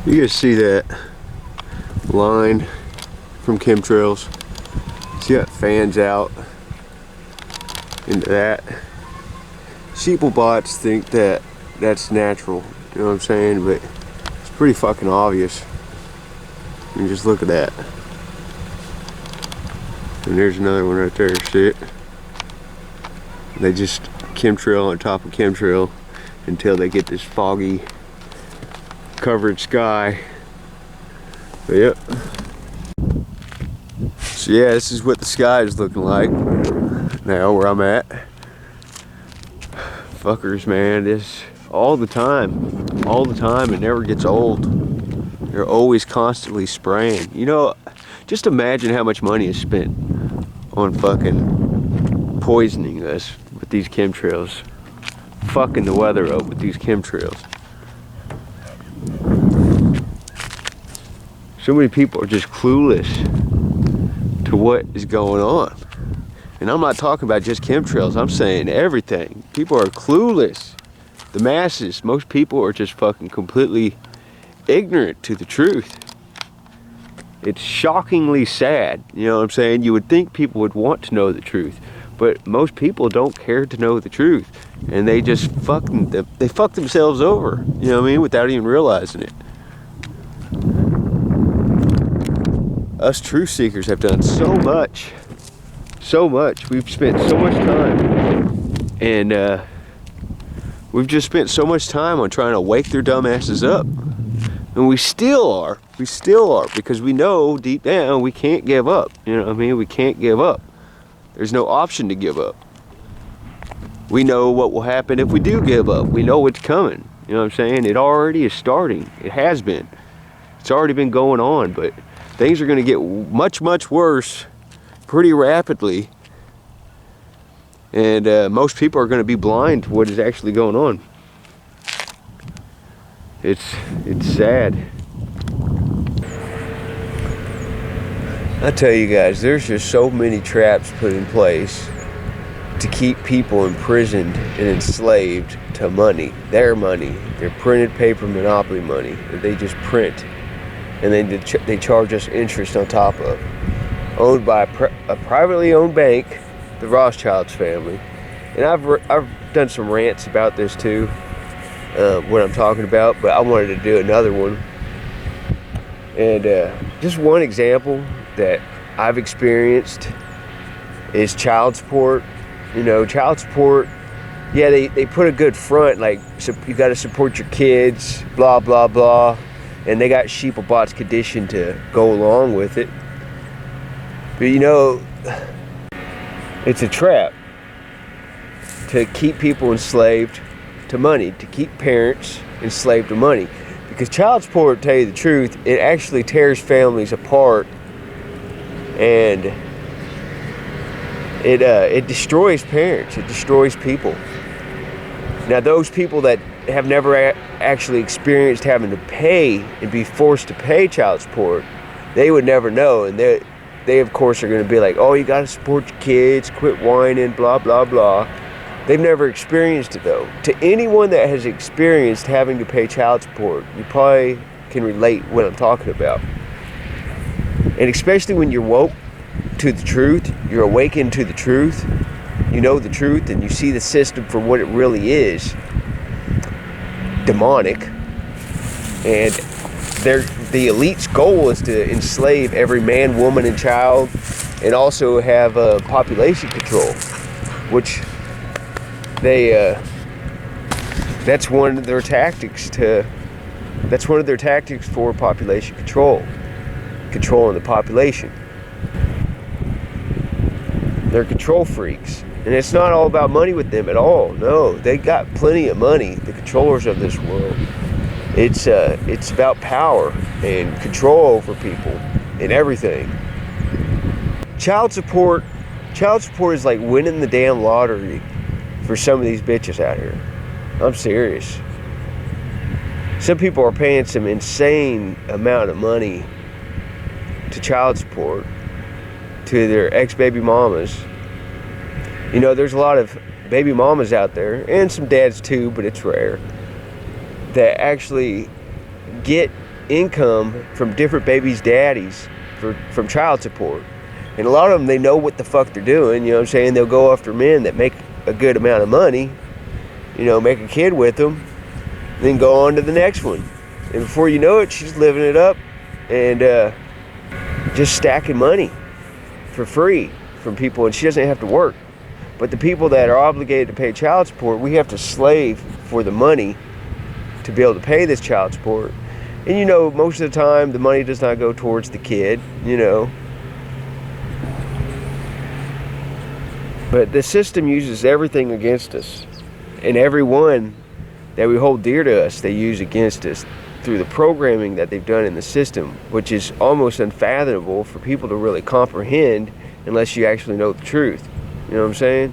You guys see that line from chemtrails? See that fans out into that? Sheeplebots think that that's natural, you know what I'm saying? But it's pretty fucking obvious. You just look at that. And there's another one right there, see it? They just chemtrail on top of chemtrail until they get this foggy covered sky. But yep. So yeah, this is what the sky is looking like now where I'm at. Fuckers, man, this all the time. All the time. It never gets old. They're always constantly spraying. You know, just imagine how much money is spent on fucking poisoning us with these chemtrails. Fucking the weather up with these chemtrails. So many people are just clueless to what is going on. And I'm not talking about just chemtrails, I'm saying everything. People are clueless. The masses, most people are just fucking completely ignorant to the truth. It's shockingly sad, you know what I'm saying? You would think people would want to know the truth, but most people don't care to know the truth. And they just fuck themselves over, you know what I mean, without even realizing it. Us truth seekers have done so much. We've spent so much time, and we've just spent so much time on trying to wake their dumb asses up. And we still are, because we know deep down we can't give up. You know what I mean? We can't give up. There's no option to give up. We know what will happen if we do give up. We know what's coming. You know what I'm saying? It already is starting. It has been. It's already been going on, but things are going to get much, much worse pretty rapidly. And most people are going to be blind to what is actually going on. It's sad. I tell you guys, there's just so many traps put in place to keep people imprisoned and enslaved to money, their printed paper monopoly money that they just print, and then they charge us interest on top of. Owned by a privately owned bank, the Rothschilds family. And I've done some rants about this too, what I'm talking about, but I wanted to do another one. And just one example that I've experienced is child support. You know, child support, yeah, they put a good front, like, so you got to support your kids, blah, blah, blah. And they got sheeplebots conditioned to go along with it. But you know, it's a trap to keep people enslaved to money, to keep parents enslaved to money. Because child support, to tell you the truth, it actually tears families apart, and it destroys parents, it destroys people. Now those people that have never actually experienced having to pay and be forced to pay child support, they would never know, and they of course are going to be like, oh, you got to support your kids, quit whining, blah, blah, blah. They've never experienced it though. To anyone that has experienced having to pay child support, you probably can relate what I'm talking about. And especially when you're woke to the truth, you're awakened to the truth, you know the truth, and you see the system for what it really is, demonic. And the elite's goal is to enslave every man, woman, and child, and also have population control, which that's one of their tactics for population control, controlling the population. They're control freaks. And it's not all about money with them at all. No, they got plenty of money, the controllers of this world. It's about power and control over people and everything. Child support is like winning the damn lottery for some of these bitches out here. I'm serious. Some people are paying some insane amount of money to child support to their ex-baby mamas. You know, there's a lot of baby mamas out there, and some dads too, but it's rare, that actually get income from different babies' daddies from child support. And a lot of them, they know what the fuck they're doing, you know what I'm saying? They'll go after men that make a good amount of money, you know, make a kid with them, then go on to the next one. And before you know it, she's living it up and just stacking money for free from people, and she doesn't have to work. But the people that are obligated to pay child support, we have to slave for the money to be able to pay this child support. And you know, most of the time, the money does not go towards the kid, you know. But the system uses everything against us. And everyone that we hold dear to us, they use against us through the programming that they've done in the system, which is almost unfathomable for people to really comprehend unless you actually know the truth. You know what I'm saying?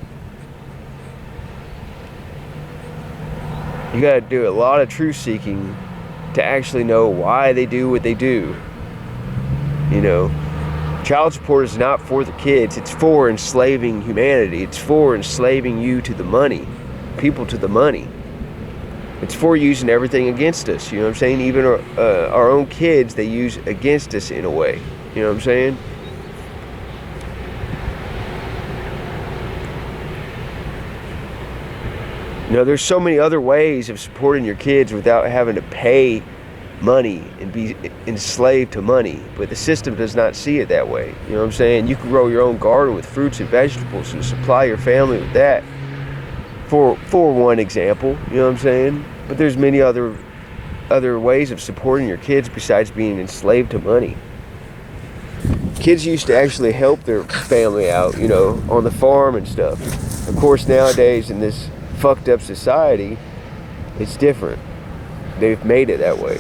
You gotta do a lot of truth seeking to actually know why they do what they do. You know, child support is not for the kids, it's for enslaving humanity. It's for enslaving you to the money, people to the money. It's for using everything against us, you know what I'm saying? Even our own kids, they use against us in a way, you know what I'm saying? You know, there's so many other ways of supporting your kids without having to pay money and be enslaved to money, but the system does not see it that way. You know what I'm saying? You can grow your own garden with fruits and vegetables and supply your family with that, for one example. You know what I'm saying? But there's many other ways of supporting your kids besides being enslaved to money. Kids used to actually help their family out, you know, on the farm and stuff. Of course, nowadays in this fucked up society, it's different. They've made it that way.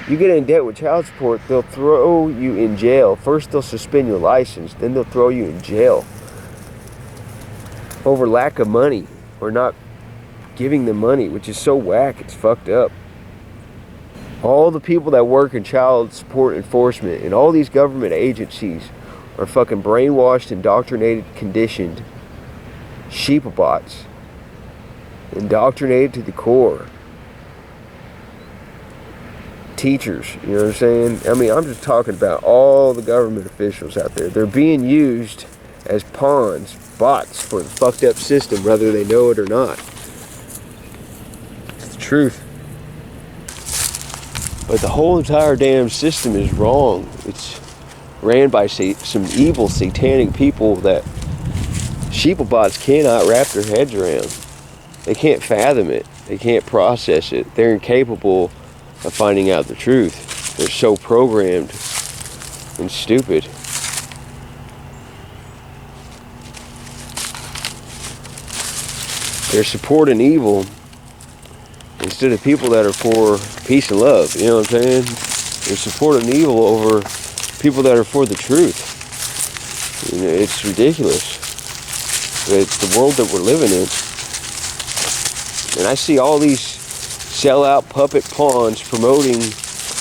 You get in debt with child support, they'll throw you in jail. First they'll suspend your license, then they'll throw you in jail over lack of money or not giving them money, which is so whack, it's fucked up. All the people that work in child support enforcement and all these government agencies are fucking brainwashed, indoctrinated, conditioned sheepabots, indoctrinated to the core. Teachers, you know what I'm saying? I mean, I'm just talking about all the government officials out there. They're being used as pawns, bots for the fucked up system, whether they know it or not. It's the truth. But the whole entire damn system is wrong. It's ran by some evil satanic people that sheepabots cannot wrap their heads around. They can't fathom it. They can't process it. They're incapable of finding out the truth. They're so programmed and stupid. They're supporting evil instead of people that are for peace and love. You know what I'm saying? They're supporting evil over people that are for the truth. You know, it's ridiculous. It's the world that we're living in. And I see all these sellout puppet pawns promoting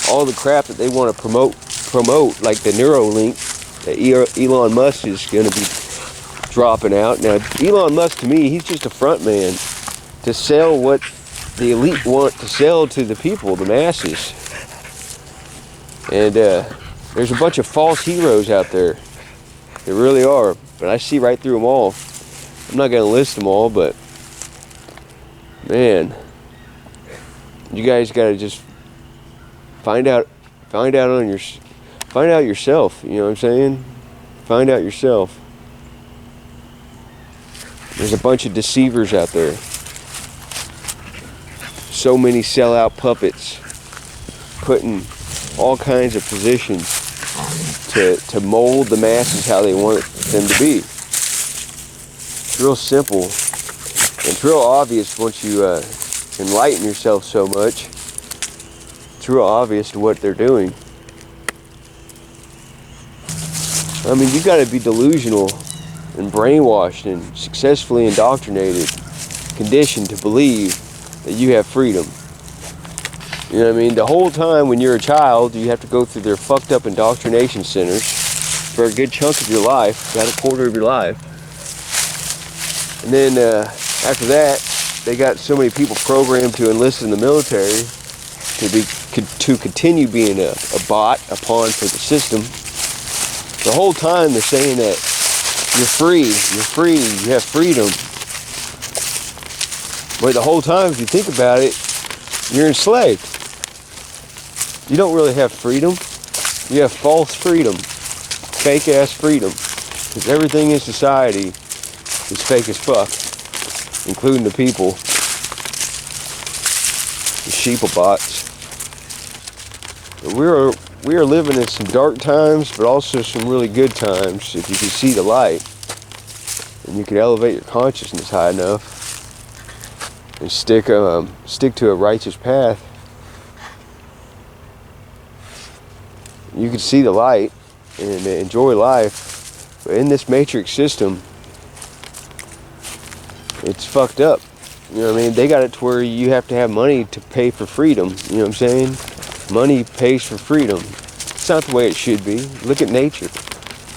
all the crap that they want to promote, like the Neuralink that Elon Musk is going to be dropping out. Now, Elon Musk, to me, he's just a front man to sell what the elite want to sell to the people, the masses. And there's a bunch of false heroes out there. There really are. But I see right through them all. I'm not going to list them all, but man, you guys got to just find out yourself. You know what I'm saying? Find out yourself. There's a bunch of deceivers out there. So many sellout puppets put in all kinds of positions to mold the masses how they want them to be. It's real simple. And it's real obvious once you enlighten yourself so much. It's real obvious to what they're doing. I mean, you got to be delusional and brainwashed and successfully indoctrinated, conditioned to believe that you have freedom. You know what I mean? The whole time when you're a child, you have to go through their fucked up indoctrination centers for a good chunk of your life, about a quarter of your life. And then after that, they got so many people programmed to enlist in the military to continue being a bot, a pawn for the system. The whole time they're saying that you're free, you have freedom. But the whole time, if you think about it, you're enslaved. You don't really have freedom. You have false freedom, fake ass freedom. Because everything in society is fake as fuck, including the people, the sheeple-bots. But we are living in some dark times, but also some really good times. If you can see the light, and you can elevate your consciousness high enough, and stick to a righteous path, you can see the light and enjoy life. But in this matrix system, it's fucked up. You know what I mean? They got it to where you have to have money to pay for freedom. You know what I'm saying? Money pays for freedom. It's not the way it should be. Look at nature.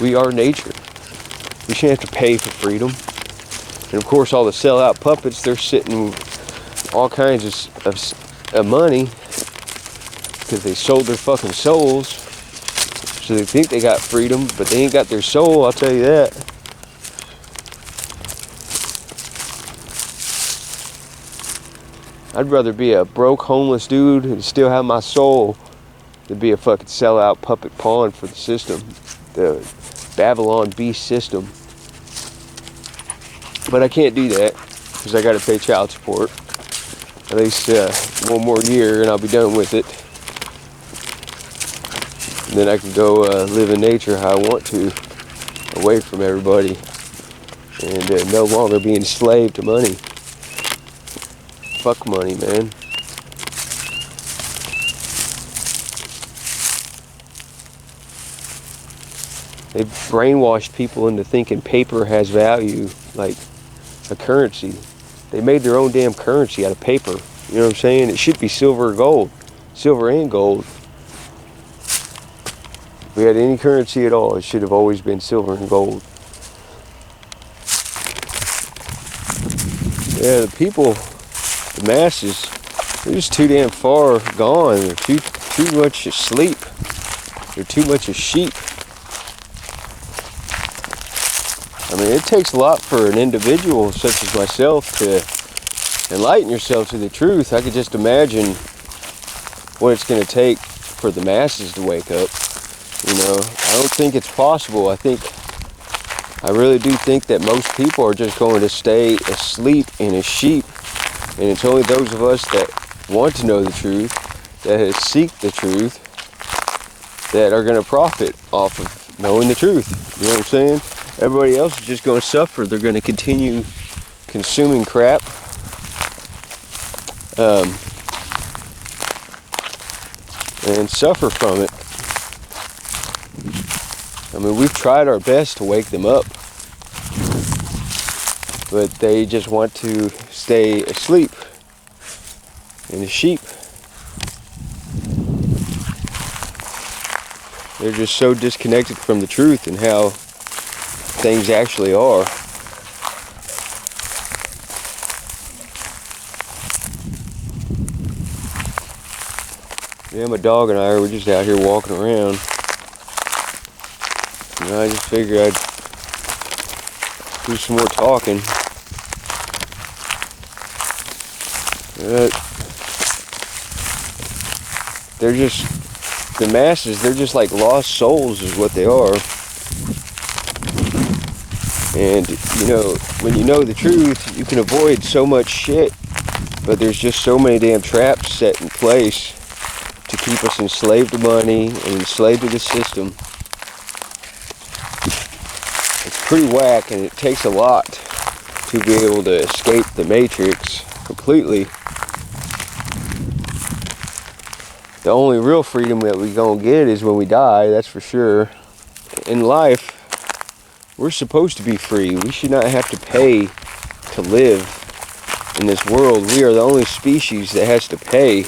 We are nature. We shouldn't have to pay for freedom. And of course, all the sellout puppets, they're sitting all kinds of money because they sold their fucking souls. So they think they got freedom, but they ain't got their soul, I'll tell you that. I'd rather be a broke, homeless dude and still have my soul than be a fucking sellout puppet pawn for the system, the Babylon beast system. But I can't do that because I got to pay child support. At least one more year and I'll be done with it. And then I can go live in nature how I want to, away from everybody, and no longer be enslaved to money. Fuck money, man. They've brainwashed people into thinking paper has value, like a currency. They made their own damn currency out of paper. You know what I'm saying? It should be silver or gold. Silver and gold. If we had any currency at all, it should have always been silver and gold. Yeah, the people, the masses, they're just too damn far gone. They're too much asleep. They're too much a sheep. I mean, it takes a lot for an individual such as myself to enlighten yourself to the truth. I could just imagine what it's going to take for the masses to wake up. You know, I don't think it's possible. I really do think that most people are just going to stay asleep and as sheep. And it's only those of us that want to know the truth, that seek the truth, that are going to profit off of knowing the truth. You know what I'm saying? Everybody else is just going to suffer. They're going to continue consuming crap. And suffer from it. I mean, we've tried our best to wake them up, but they just want to stay asleep and as sheep. They're just so disconnected from the truth and how things actually are. Yeah, my dog and I were just out here walking around. And I just figured I'd do some more talking. They're just, the masses, they're just like lost souls is what they are. And, you know, when you know the truth, you can avoid so much shit. But there's just so many damn traps set in place to keep us enslaved to money and enslaved to the system. It's pretty whack, and it takes a lot to be able to escape the matrix completely. The only real freedom that we gonna get is when we die, that's for sure. In life, we're supposed to be free. We should not have to pay to live in this world. We are the only species that has to pay.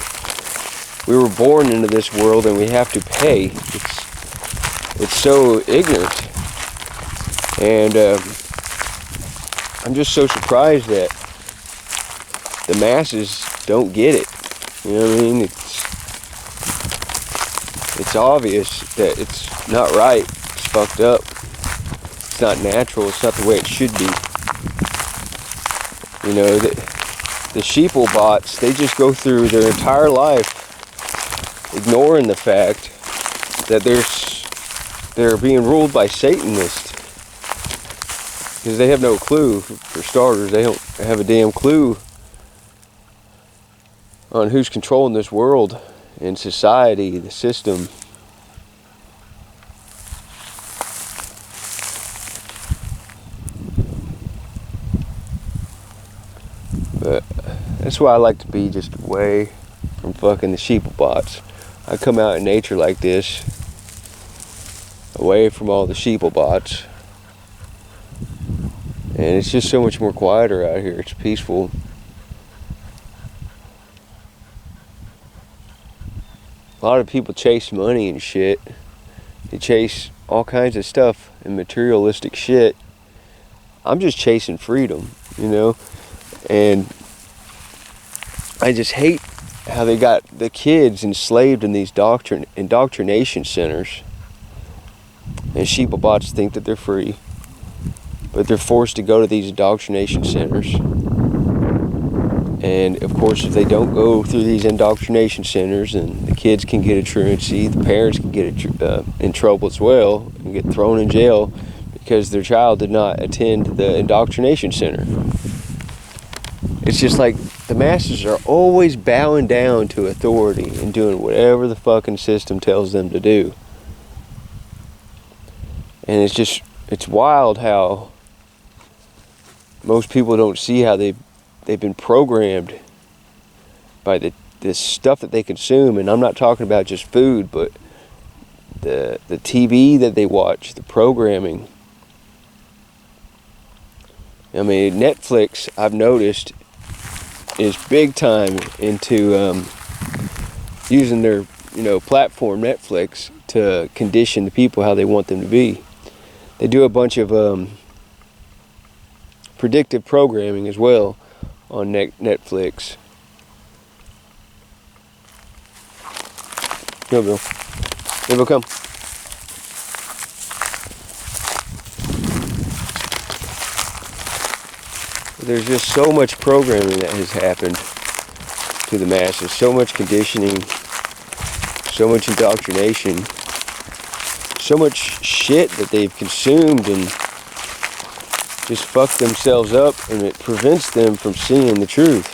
We were born into this world and we have to pay. It's so ignorant. And I'm just so surprised that the masses don't get it. You know what I mean? It's obvious that it's not right. It's fucked up. It's not natural. It's not the way it should be. You know, the sheeple bots, they just go through their entire life ignoring the fact that they're being ruled by Satanists. Because they have no clue, for starters. They don't have a damn clue on who's controlling this world and society, the system. But that's why I like to be just away from fucking the sheeple bots. I come out in nature like this, away from all the sheeple bots. And it's just so much more quieter out here. It's peaceful. A lot of people chase money and shit. They chase all kinds of stuff and materialistic shit. I'm just chasing freedom, you know? And I just hate how they got the kids enslaved in these indoctrination centers. And sheeplebots think that they're free, but they're forced to go to these indoctrination centers. And of course, if they don't go through these indoctrination centers, then the kids can get a truancy, the parents can get in trouble as well and get thrown in jail because their child did not attend the indoctrination center. It's just like the masses are always bowing down to authority and doing whatever the fucking system tells them to do. And it's wild how most people don't see how they've been programmed by this stuff that they consume. And I'm not talking about just food, but the TV that they watch, the programming. I mean, Netflix, I've noticed, is big time into using their platform, Netflix, to condition the people how they want them to be. They do a bunch of predictive programming as well on Netflix. Here, Bill. Here we come. There's just so much programming that has happened to the masses, so much conditioning, so much indoctrination, so much shit that they've consumed and just fucked themselves up, and it prevents them from seeing the truth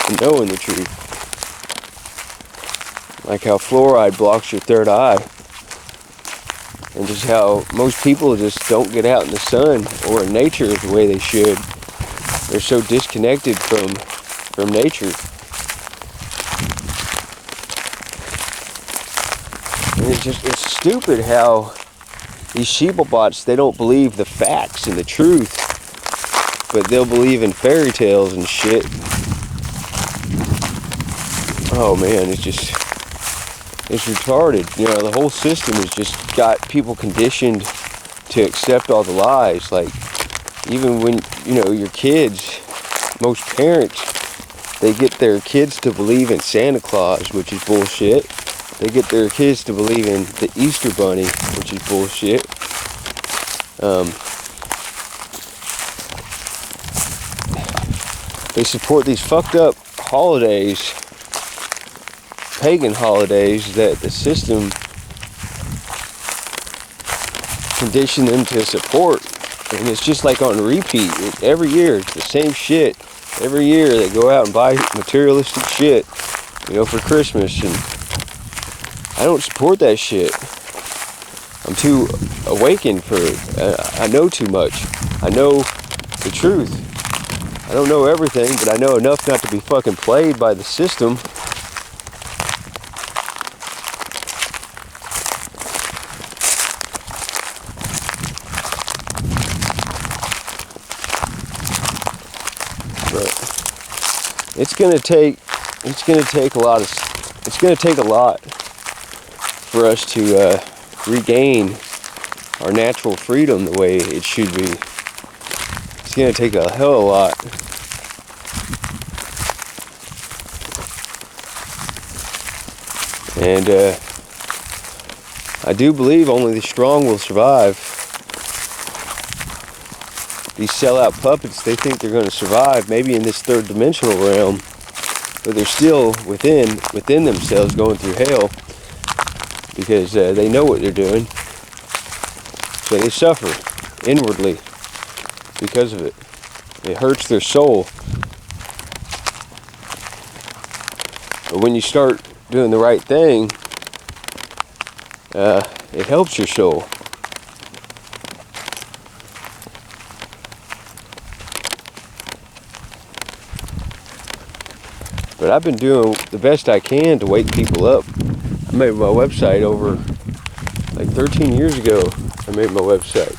and knowing the truth. Like how fluoride blocks your third eye, and just how most people just don't get out in the sun or in nature the way they should. They're so disconnected from nature. And it's stupid how these sheeplebots, they don't believe the facts and the truth, but they'll believe in fairy tales and shit. Oh man, it's retarded. You know, the whole system has just got people conditioned to accept all the lies. Like, even when, your kids, most parents, they get their kids to believe in Santa Claus, which is bullshit. They get their kids to believe in the Easter Bunny, which is bullshit. They support these fucked up holidays, pagan holidays, that the system conditioned them to support. And it's just like on repeat. Every year, it's the same shit. Every year, they go out and buy materialistic shit, for Christmas. And I don't support that shit. I I'm too awakened for it. I know too much. I know the truth. I don't know everything, but I know enough not to be fucking played by the system. But it's gonna take a lot for us to regain our natural freedom the way it should be. It's gonna take a hell of a lot. And I do believe only the strong will survive. These sellout puppets, they think they're going to survive, maybe in this third dimensional realm, but they're still within themselves going through hell because they know what they're doing. So they suffer inwardly because of it. It hurts their soul. But when you start doing the right thing, it helps your soul. But I've been doing the best I can to wake people up. I made my website over like 13 years ago. I made my website.